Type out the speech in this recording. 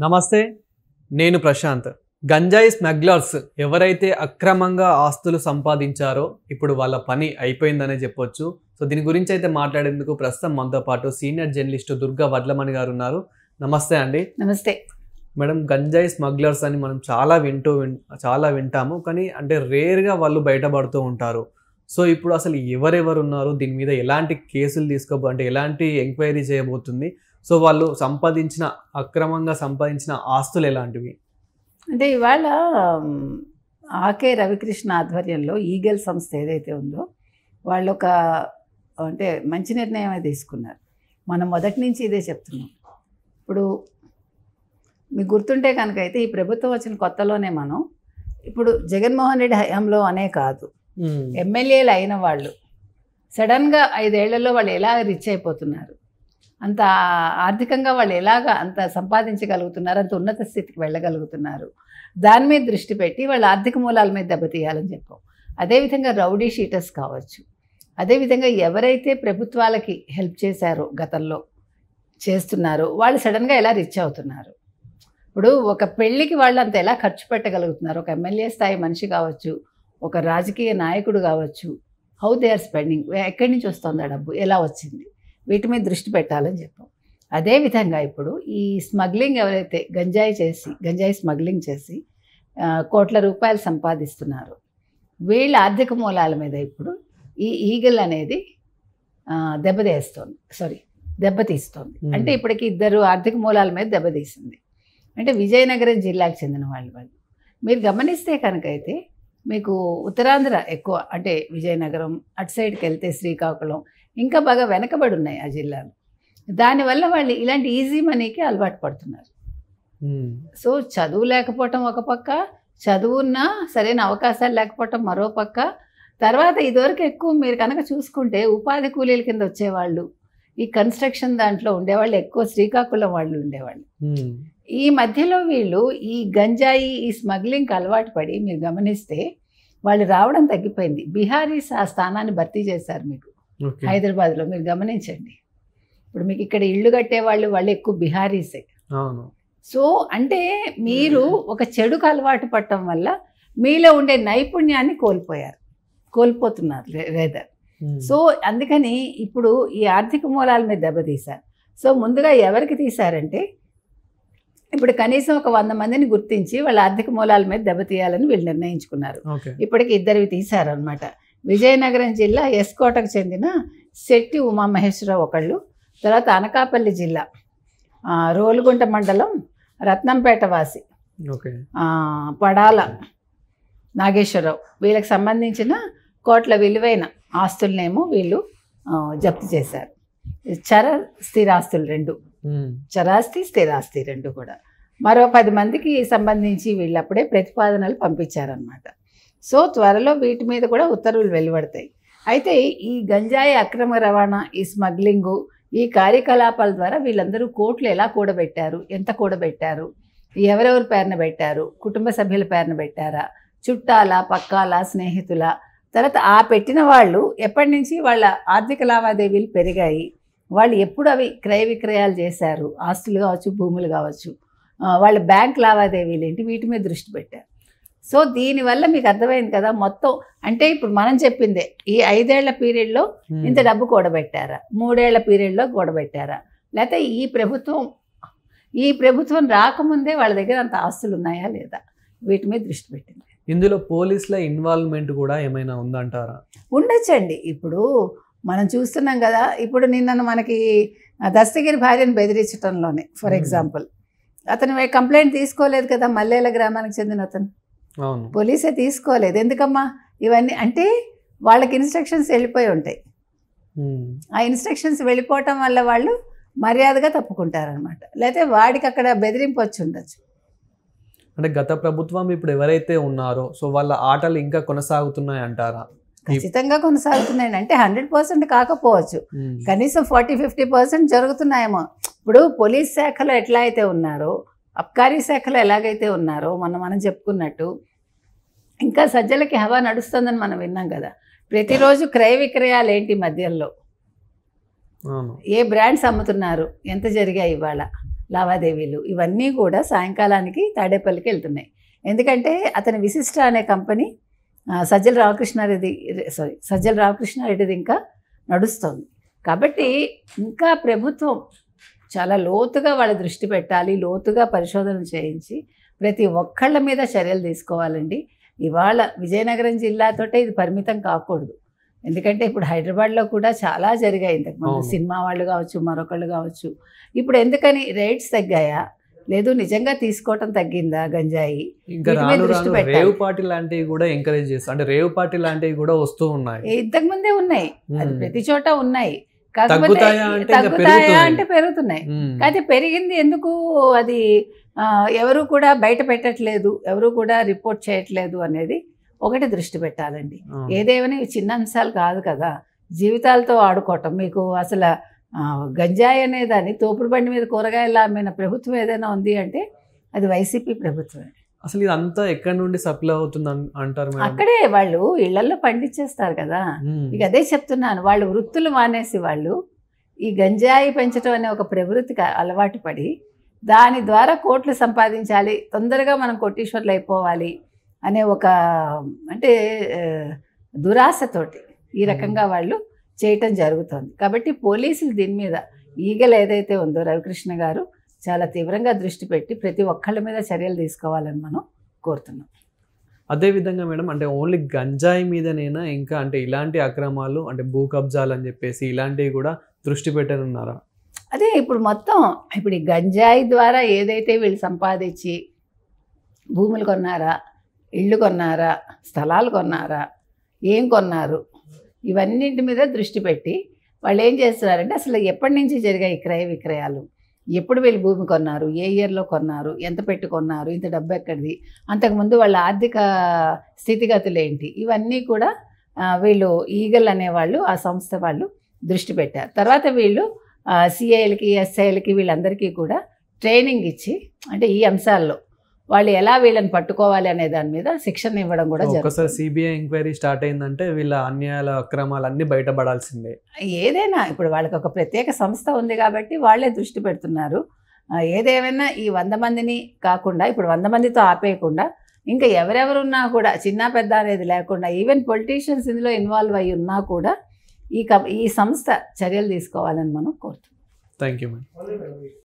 నమస్తే, నేను ప్రశాంత్. గంజాయి స్మగ్లర్స్ ఎవరైతే అక్రమంగా ఆస్తులు సంపాదించారో ఇప్పుడు వాళ్ళ పని అయిపోయిందనే చెప్పొచ్చు. సో దీని గురించి అయితే మాట్లాడేందుకు ప్రస్తుతం మనతో పాటు సీనియర్ జర్నలిస్టు దుర్గా వడ్లమణి గారు ఉన్నారు. నమస్తే అండి. నమస్తే మేడం. గంజాయి స్మగ్లర్స్ అని మనం చాలా వింటాము, కానీ అంటే రేర్గా వాళ్ళు బయటపడుతూ ఉంటారు. సో ఇప్పుడు అసలు ఎవరెవరు ఉన్నారు, దీని మీద ఎలాంటి కేసులు అంటే ఎలాంటి ఎంక్వైరీ చేయబోతుంది, సో వాళ్ళు అక్రమంగా సంపాదించిన ఆస్తులు ఎలాంటివి? అంటే ఇవాళ ఆకే రవికృష్ణ ఆధ్వర్యంలో ఈగల్ సంస్థ ఏదైతే ఉందో వాళ్ళు ఒక అంటే మంచి నిర్ణయమే తీసుకున్నారు. మనం మొదటి నుంచి ఇదే చెప్తున్నాం. ఇప్పుడు మీకు గుర్తుంటే కనుక అయితే ఈ ప్రభుత్వం వచ్చిన కొత్తలోనే మనం ఇప్పుడు జగన్మోహన్ రెడ్డి హయాంలో అనే కాదు, ఎమ్మెల్యేలు అయిన వాళ్ళు సడన్గా 5 ఏళ్లలో వాళ్ళు ఎలాగ రిచ్ అయిపోతున్నారు, అంత ఆర్థికంగా వాళ్ళు ఎలాగ అంత సంపాదించగలుగుతున్నారు, అంత ఉన్నత స్థితికి వెళ్ళగలుగుతున్నారు, దాని మీద దృష్టి పెట్టి వాళ్ళ ఆర్థిక మూలాల మీద దెబ్బతీయాలని చెప్పాం. అదేవిధంగా రౌడీ షీటర్స్ కావచ్చు, అదేవిధంగా ఎవరైతే ప్రభుత్వాలకి హెల్ప్ చేశారో గతంలో చేస్తున్నారో వాళ్ళు సడన్గా ఎలా రిచ్ అవుతున్నారు. ఇప్పుడు ఒక పెళ్ళికి వాళ్ళు అంత ఎలా ఖర్చు పెట్టగలుగుతున్నారు, ఒక ఎమ్మెల్యే స్థాయి మనిషి కావచ్చు, ఒక రాజకీయ నాయకుడు కావచ్చు, హౌ దే ఆర్ స్పెండింగ్, ఎక్కడి నుంచి వస్తుంది ఆ డబ్బు, ఎలా వచ్చింది, వీటి మీద దృష్టి పెట్టాలని చెప్పాం. అదేవిధంగా ఇప్పుడు ఈ స్మగ్లింగ్ ఎవరైతే గంజాయి స్మగ్లింగ్ చేసి కోట్ల రూపాయలు సంపాదిస్తున్నారు, వీళ్ళ ఆర్థిక మూలాల మీద ఇప్పుడు ఈ ఈగల్ అనేది దెబ్బతీస్తోంది. అంటే ఇప్పటికి 2 ఆర్థిక మూలాల మీద దెబ్బతీసింది. అంటే విజయనగరం జిల్లాకు చెందిన వాళ్ళు మీరు గమనిస్తే కనుక అయితే మీకు ఉత్తరాంధ్ర ఎక్కువ, అంటే విజయనగరం అటు సైడ్కి వెళ్తే శ్రీకాకుళం ఇంకా బాగా వెనకబడి ఉన్నాయి ఆ జిల్లాలు. దానివల్ల వాళ్ళు ఇలాంటి ఈజీ మనీకి అలవాటు పడుతున్నారు. సో చదువు లేకపోవటం ఒక పక్క, చదువున్నా సరైన అవకాశాలు లేకపోవటం మరో పక్క, తర్వాత ఇదివరకు ఎక్కువ మీరు కనుక చూసుకుంటే ఉపాధి కూలీల కింద వచ్చేవాళ్ళు, ఈ కన్స్ట్రక్షన్ దాంట్లో ఉండేవాళ్ళు ఎక్కువ శ్రీకాకుళం వాళ్ళు ఉండేవాళ్ళు. ఈ మధ్యలో వీళ్ళు ఈ గంజాయి ఈ స్మగ్లింగ్కి అలవాటు పడి మీరు గమనిస్తే వాళ్ళు రావడం తగ్గిపోయింది. బీహారీస్ ఆ స్థానాన్ని భర్తీ చేశారు. మీకు హైదరాబాద్లో మీరు గమనించండి, ఇప్పుడు మీకు ఇక్కడ ఇళ్ళు కట్టేవాళ్ళు వాళ్ళు ఎక్కువ బీహారీసే. సో అంటే మీరు ఒక చెడుకు అలవాటు పడటం వల్ల మీలో ఉండే నైపుణ్యాన్ని కోల్పోతున్నారు రేదర్. సో అందుకని ఇప్పుడు ఈ ఆర్థిక మూలాల మీద దెబ్బతీశారు. సో ముందుగా ఎవరికి తీశారంటే ఇప్పుడు కనీసం ఒక 100 మందిని గుర్తించి వాళ్ళ ఆర్థిక మూలాల మీద దెబ్బతీయాలని వీళ్ళు నిర్ణయించుకున్నారు. ఇప్పటికి 2 తీశారనమాట. విజయనగరం జిల్లా ఎస్కోటకు చెందిన శెట్టి ఉమామహేశ్వరరావు ఒకళ్ళు, తర్వాత అనకాపల్లి జిల్లా రోలుగుంట మండలం రత్నంపేట వాసి పడాల నాగేశ్వరరావు, వీళ్ళకి సంబంధించిన కోట్ల విలువైన ఆస్తులనేమో వీళ్ళు జప్తు చేశారు. చరాస్తి స్థిరాస్తి రెండు కూడా. మరో 10 మందికి సంబంధించి వీళ్ళు అప్పుడే ప్రతిపాదనలు పంపించారనమాట. సో త్వరలో వీటి మీద కూడా ఉత్తర్వులు వెలువడతాయి. అయితే ఈ గంజాయి అక్రమ రవాణా, ఈ స్మగ్లింగు, ఈ కార్యకలాపాల ద్వారా వీళ్ళందరూ కోట్లు ఎలా కూడబెట్టారు, ఎంత కూడబెట్టారు, ఎవరెవరి పేరున పెట్టారు, కుటుంబ సభ్యుల పేరున పెట్టారా, చుట్టాల పక్కాల స్నేహితుల, తర్వాత ఆ పెట్టిన వాళ్ళు ఎప్పటి నుంచి వాళ్ళ ఆర్థిక లావాదేవీలు పెరిగాయి, వాళ్ళు ఎప్పుడు అవి క్రయ విక్రయాలు చేశారు, ఆస్తులు కావచ్చు భూములు కావచ్చు, వాళ్ళ బ్యాంక్ లావాదేవీలు ఏంటి, వీటి మీద దృష్టి పెట్టారు. సో దీనివల్ల మీకు అర్థమైంది కదా మొత్తం. అంటే ఇప్పుడు మనం చెప్పిందే ఈ 5 ఏళ్ల పీరియడ్లో ఇంత డబ్బు కూడబెట్టారా, 3 ఏళ్ల పీరియడ్లో కూడబెట్టారా, లేకపోతే ఈ ప్రభుత్వం రాకముందే వాళ్ళ దగ్గర అంత ఆస్తులు ఉన్నాయా లేదా, వీటి మీద దృష్టి పెట్టింది. ఇందులో పోలీసుల ఇన్వాల్వ్మెంట్ కూడా ఏమైనా ఉందంటారా? ఉండొచ్చండి. ఇప్పుడు మనం చూస్తున్నాం కదా, ఇప్పుడు నిన్న మనకి దస్తగిరి భార్యను బెదిరించడంలోనే ఫర్ ఎగ్జాంపుల్ అతను కంప్లైంట్ తీసుకోలేదు కదా, మల్లేల గ్రామానికి చెందిన అతను పోలీసే తీసుకోలేదు. ఎందుకమ్మా ఇవన్నీ అంటే వాళ్ళకి ఇన్స్ట్రక్షన్స్ వెళ్ళిపోయి ఉంటాయి. ఆ ఇన్స్ట్రక్షన్స్ వెళ్ళిపోవటం వల్ల వాళ్ళు మర్యాదగా తప్పుకుంటారనమాట, లేకపోతే వాడికి అక్కడ బెదిరింపు వచ్చి ఉండొచ్చు. అంటే గత ప్రభుత్వం ఇప్పుడు ఎవరైతే ఉన్నారో సో వాళ్ళ ఆటలు ఇంకా కొనసాగుతున్నాయి అంటారా? ఖచ్చితంగా కొనసాగుతున్నాయండి. అంటే 100% కాకపోవచ్చు, కనీసం 40-50% జరుగుతున్నాయేమో. ఇప్పుడు పోలీస్ శాఖలో ఎట్లా అయితే ఉన్నారో, అబ్కారీ శాఖలో ఎలాగైతే ఉన్నారో మనం చెప్పుకున్నట్టు ఇంకా సజ్జలకి హవా నడుస్తుందని మనం విన్నాం కదా. ప్రతిరోజు క్రయ విక్రయాలు ఏంటి మద్యంలో, ఏ బ్రాండ్స్ అమ్ముతున్నారు, ఎంత జరిగాయి ఇవాళ, లావాదేవీలు ఇవన్నీ కూడా సాయంకాలానికి తాడేపల్లికి వెళ్తున్నాయి. ఎందుకంటే అతని విశిష్ట అనే కంపెనీ సజ్జల రామకృష్ణారెడ్డిది ఇంకా నడుస్తుంది. కాబట్టి ఇంకా ప్రభుత్వం చాలా లోతుగా వాళ్ళ దృష్టి పెట్టాలి, లోతుగా పరిశోధన చేయించి ప్రతి ఒక్కళ్ళ మీద చర్యలు తీసుకోవాలండి. ఇవాళ విజయనగరం జిల్లాతోటే ఇది పరిమితం కాకూడదు. ఎందుకంటే ఇప్పుడు హైదరాబాద్లో కూడా చాలా జరిగాయి ఇంతకుముందు, సినిమా వాళ్ళు కావచ్చు, మరొకళ్ళు కావచ్చు. ఇప్పుడు ఎందుకని రేట్స్ తగ్గాయా, లేదు నిజంగా తీసుకోవటం తగ్గిందా గంజాయి? ఇంకా రేవ్ పార్టీ లాంటివి కూడా ఎంకరేజ్ చేస్తారు, అంటే రేవ్ పార్టీ లాంటివి కూడా వస్తూ ఉన్నాయి. ఇంతకుముందే ఉన్నాయి, అది ప్రతి చోట ఉన్నాయి. కాకపోతే తగ్గుతాయా అంటే పెరుగుతున్నాయి. అయితే పెరిగింది ఎందుకు, అది ఎవరు కూడా బయట పెట్టట్లేదు, ఎవరు కూడా రిపోర్ట్ చేయట్లేదు అనేది ఒకటి దృష్టి పెట్టాలండి. ఏదేమైనా చిన్న అంశాలు కాదు కదా, జీవితాలతో ఆడుకోవటం. మీకు అసలు గంజాయి అనేదాన్ని తోపుడు బండి మీద కూరగాయలు అమ్మిన ప్రభుత్వం ఏదైనా ఉంది అంటే అది వైసీపీ ప్రభుత్వమే. అసలు ఇదంతా ఎక్కడి నుండి సప్లై అవుతుంది అంటారు? అక్కడే వాళ్ళు ఇళ్లలో పండించేస్తారు కదా. ఇక అదే చెప్తున్నాను, వాళ్ళు వృత్తులు మానేసి వాళ్ళు ఈ గంజాయి పెంచడం అనే ఒక ప్రవృత్తికి అలవాటు పడి దాని ద్వారా కోట్లు సంపాదించాలి, తొందరగా మనం కోటీశ్వర్లు అయిపోవాలి అనే ఒక అంటే దురాశతోటి ఈ రకంగా వాళ్ళు చేయటం జరుగుతుంది. కాబట్టి పోలీసులు దీని మీద ఈగలు ఏదైతే ఉందో రవికృష్ణ గారు చాలా తీవ్రంగా దృష్టి పెట్టి ప్రతి ఒక్కళ్ళ మీద చర్యలు తీసుకోవాలని మనం కోరుతున్నాం. అదేవిధంగా మేడం, అంటే ఓన్లీ గంజాయి మీదనైనా ఇంకా అంటే ఇలాంటి అక్రమాలు అంటే భూ కబ్జాలు అని చెప్పేసి ఇలాంటివి కూడా దృష్టి పెట్టనున్నారా? అదే ఇప్పుడు మొత్తం ఇప్పుడు ఈ గంజాయి ద్వారా ఏదైతే వీళ్ళు సంపాదించి భూములు కొన్నారా, ఇళ్ళు కొన్నారా, స్థలాలు కొన్నారా, ఏం కొన్నారు, ఇవన్నింటి మీద దృష్టి పెట్టి వాళ్ళు ఏం చేస్తున్నారంటే అసలు ఎప్పటి నుంచి జరిగాయి క్రయ విక్రయాలు, ఎప్పుడు వీళ్ళు భూమి కొన్నారు, ఏ ఇయర్లో కొన్నారు, ఎంత పెట్టి కొన్నారు, ఇంత డబ్బు ఎక్కడిది, అంతకుముందు వాళ్ళ ఆర్థిక స్థితిగతులు ఏంటి, ఇవన్నీ కూడా వీళ్ళు ఈగల్ అనేవాళ్ళు ఆ సంస్థ వాళ్ళు దృష్టి పెట్టారు. తర్వాత వీళ్ళు సిఐలకి ఎస్ఐలకి వీళ్ళందరికీ కూడా ట్రైనింగ్ ఇచ్చి అంటే ఈ అంశాల్లో వాళ్ళు ఎలా వీళ్ళని పట్టుకోవాలి అనే దాని మీద శిక్షణ ఇవ్వడం కూడా జరుగుతుంది. ఒకసారి సిబిఐ ఎంక్వైరీ స్టార్ట్ అయిందంటే వీళ్ళ అన్యాయాల అక్రమాలు అన్నీ బయటపడాల్సిందే. ఏదైనా ఇప్పుడు వాళ్ళకి ఒక ప్రత్యేక సంస్థ ఉంది కాబట్టి వాళ్ళే దృష్టి పెడుతున్నారు. ఏదేమైనా ఈ 100 మందిని కాకుండా ఇప్పుడు 100 మందితో ఆపేయకుండా ఇంకా ఎవరెవరున్నా కూడా చిన్న పెద్ద అనేది లేకుండా ఈవెన్ పొలిటీషియన్స్ ఇందులో ఇన్వాల్వ్ అయ్యి ఉన్నా కూడా ఈ సంస్థ చర్యలు తీసుకోవాలని మనం కోరుతున్నాం. Thank you madam.